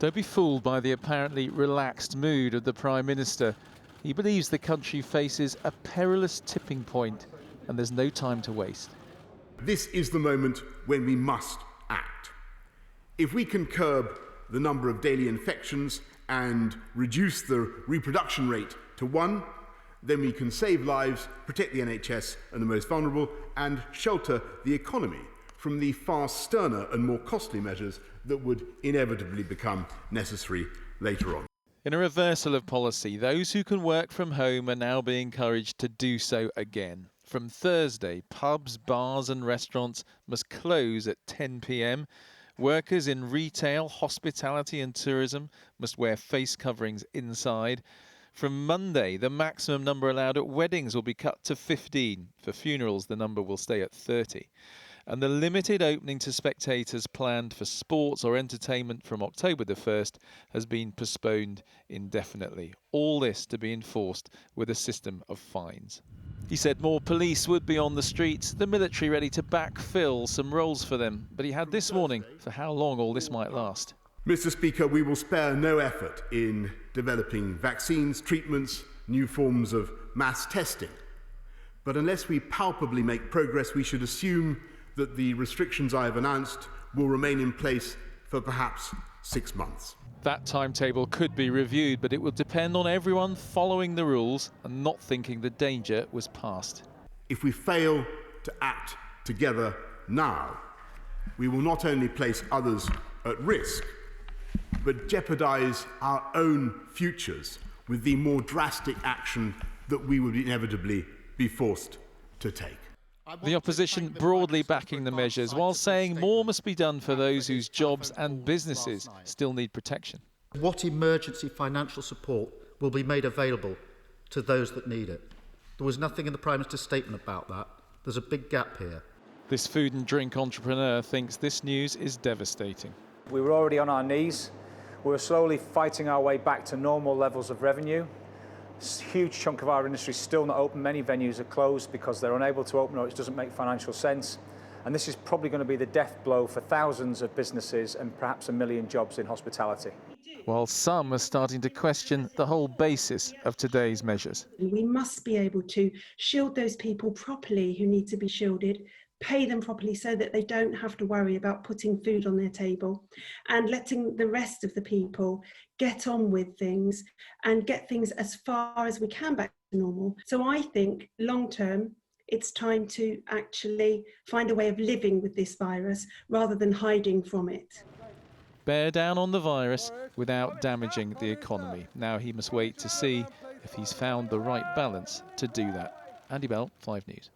Don't be fooled by the apparently relaxed mood of the Prime Minister. He believes the country faces a perilous tipping point and there's no time to waste. This is the moment when we must act. If we can curb the number of daily infections and reduce the reproduction rate to 1, then we can save lives, protect the NHS and the most vulnerable, and shelter the economy from the far sterner and more costly measures that would inevitably become necessary later on. In a reversal of policy, those who can work from home are now being encouraged to do so again. From Thursday, pubs, bars and restaurants must close at 10 p.m. Workers in retail, hospitality and tourism must wear face coverings inside. From Monday, the maximum number allowed at weddings will be cut to 15. For funerals, the number will stay at 30. And the limited opening to spectators planned for sports or entertainment from October the 1st has been postponed indefinitely. All this to be enforced with a system of fines. He said more police would be on the streets, the military ready to backfill some roles for them. But he had this warning for how long all this might last. Mr. Speaker, we will spare no effort in developing vaccines, treatments, new forms of mass testing. But unless we palpably make progress, we should assume that the restrictions I have announced will remain in place for perhaps 6 months. That timetable could be reviewed, but it will depend on everyone following the rules and not thinking the danger was past. If we fail to act together now, we will not only place others at risk, but jeopardise our own futures with the more drastic action that we would inevitably be forced to take. The opposition broadly backing the measures, while saying more must be done for those whose jobs and businesses still need protection. What emergency financial support will be made available to those that need it? There was nothing in the Prime Minister's statement about that. There's a big gap here. This food and drink entrepreneur thinks this news is devastating. We were already on our knees. We were slowly fighting our way back to normal levels of revenue. A huge chunk of our industry is still not open. Many venues are closed because they're unable to open or it doesn't make financial sense. And this is probably going to be the death blow for thousands of businesses and perhaps 1 million jobs in hospitality. While some are starting to question the whole basis of today's measures. We must be able to shield those people properly who need to be shielded, pay them properly so that they don't have to worry about putting food on their table, and letting the rest of the people get on with things and get things as far as we can back to normal. So I think long term, it's time to actually find a way of living with this virus rather than hiding from it. Bear down on the virus without damaging the economy. Now he must wait to see if he's found the right balance to do that. Andy Bell, 5 News.